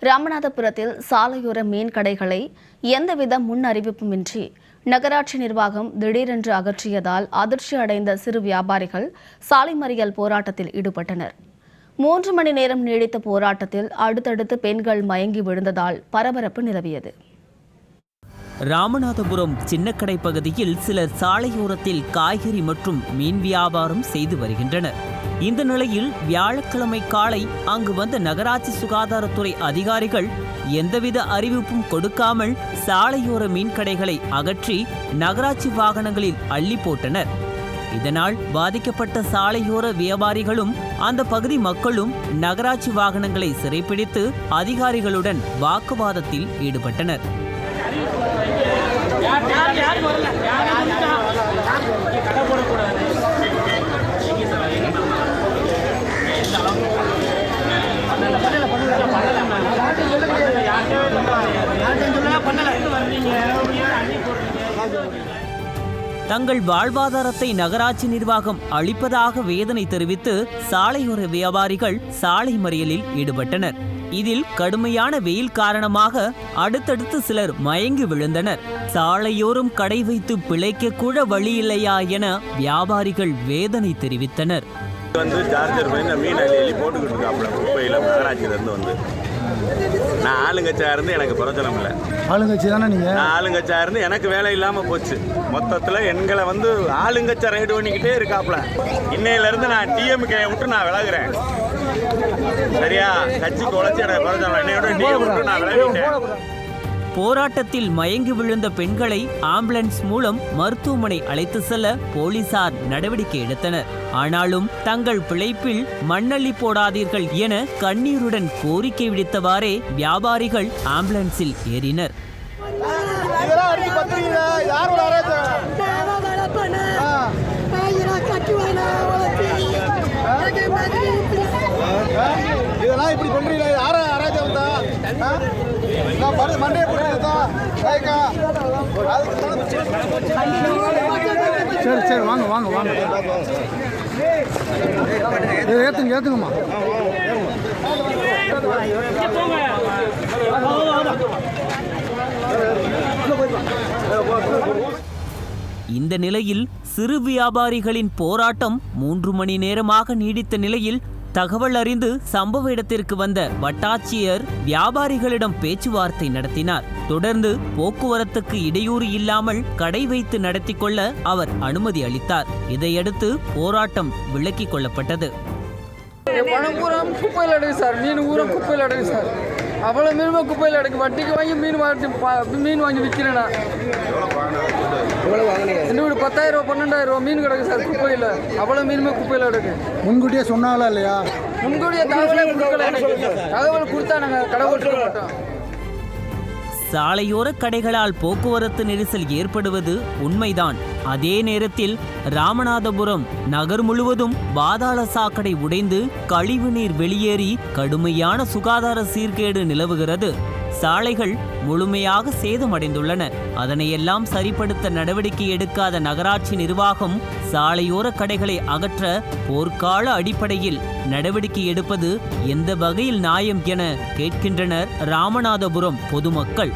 ராமநாதபுரத்தில் சாலையோர மீன் கடைகளை எந்தவித முன் அறிவிப்புமின்றி நகராட்சி நிர்வாகம் திடீரென்று அகற்றியதால் அதிர்ச்சி அடைந்த சிறு வியாபாரிகள் சாலை மறியல் போராட்டத்தில் ஈடுபட்டனர். 3 மணி நேரம் நீடித்த போராட்டத்தில் அடுத்தடுத்து பெண்கள் மயங்கி விழுந்ததால் பரபரப்பு நிலவியது. ராமநாதபுரம் சின்னக்கடை பகுதியில் சிலர் சாலையோரத்தில் காய்கறி மற்றும் மீன் வியாபாரம் செய்து வருகின்றனர். இந்த நிலையில் வியாழக்கிழமை காலை அங்கு வந்த நகராட்சி சுகாதாரத்துறை அதிகாரிகள் எந்தவித அறிவிப்பும் கொடுக்காமல் சாலையோர மீன் கடைகளை அகற்றி நகராட்சி வாகனங்களில் அள்ளி போட்டனர். இதனால் பாதிக்கப்பட்ட சாலையோர வியாபாரிகளும் அந்த பகுதி மக்களும் நகராட்சி வாகனங்களை சிறைப்பிடித்து அதிகாரிகளுடன் வாக்குவாதத்தில் ஈடுபட்டனர். தங்கள் வாழ்வாதாரத்தை நகராட்சி நிர்வாகம் அளிப்பதாக வேதனை தெரிவித்து சாலையோர வியாபாரிகள் சாலை மறியலில் ஈடுபட்டனர். இதில் கடுமையான வெயில் காரணமாக அடுத்தடுத்து சிலர் மயங்கி விழுந்தனர். சாலையோரம் கடை வைத்து பிழைக்க கூட வழி இல்லையா என வியாபாரிகள் வேதனை தெரிவித்தனர். நான் ஆளுங்கட்சியா இருந்து எனக்கு பிரச்சனை இல்லை. ஆளுங்கட்சி தானே நீங்க? நான் ஆளுங்கட்சியா இருந்து எனக்கு வேலை இல்லாம போச்சு. மொத்தத்துல எங்களை ஆளுங்கட்சியா ரைடு பண்ணிக்கிட்டே இருக்காப்ல. இன்னையில இருந்து நான் டிஎம்கே விட்டு நான் விலகுறேன். சரியா? கட்சிக்கு உழைச்சி எனக்கு பிரச்சனை. என்னையோட டிஎம் விட்டு நான் விலகிட்டேன். போராட்டத்தில் மயங்கி விழுந்த பெண்களை ஆம்புலன்ஸ் மூலம் மருத்துவமனை அழைத்து செல்ல போலீசார் நடவடிக்கை எடுத்தனர். ஆனாலும் தங்கள் பிழைப்பில் மண்ணள்ளி போடாதீர்கள் என கண்ணீருடன் கோரிக்கை விடுத்தவாறே வியாபாரிகள் ஆம்புலன்ஸில் ஏறினர். சரி சரி வாங்க வாங்க வாங்க ஏத்துங்கம்மா. இந்த நிலையில் சிறு வியாபாரிகளின் போராட்டம் 3 மணி நேரமாக நீடித்த நிலையில் தகவல் அறிந்து சம்பவ இடத்திற்கு வந்த வட்டாட்சியர் வியாபாரிகளிடம் பேச்சுவார்த்தை நடத்தினார். தொடர்ந்து போக்குவரத்துக்கு இடையூறு இல்லாமல் கடை வைத்து நடத்தி கொள்ள அவர் அனுமதி அளித்தார். இதையடுத்து போராட்டம் விலக்கிக் கொள்ளப்பட்டது. பணம் பூரா குப்பையில் அடைக்கு சார், மீன் ஊரம் குப்பையில் அடைக்கு சார். அவ்வளோ மீனுமே குப்பையில் அடைக்கு. வட்டிக்கு வாங்கி மீன் வாங்கி விற்கிறேன்னா இன்னொரு 10,000 12,000 மீன் கிடக்கு சார் குப்பையில். அவ்வளோ மீனுமே குப்பையில் அடைக்கு. முன்கூட்டியே சொன்னாங்களா இல்லையா? முன்கூட்டியே தகவல் கொடுத்தா நாங்கள் கடவுள் மாட்டோம். சாலையோர கடைகளால் போக்குவரத்து நெரிசல் ஏற்படுவது உண்மைதான். அதே நேரத்தில் ராமநாதபுரம் நகர் முழுவதும் பாதாள சாக்கடை உடைந்து கழிவுநீர் வெளியேறி கடுமையான சுகாதார சீர்கேடு நிலவுகிறது. சாலைகள் முழுமையாக சேதமடைந்துள்ளன. அதனையெல்லாம் சரிப்படுத்த நடவடிக்கை எடுக்காத நகராட்சி நிர்வாகம் சாலையோர கடைகளை அகற்ற போர்க்கால அடிப்படையில் நடவடிக்கை எடுப்பது எந்த வகையில் நியாயம் என கேட்கின்றனர் ராமநாதபுரம் பொதுமக்கள்.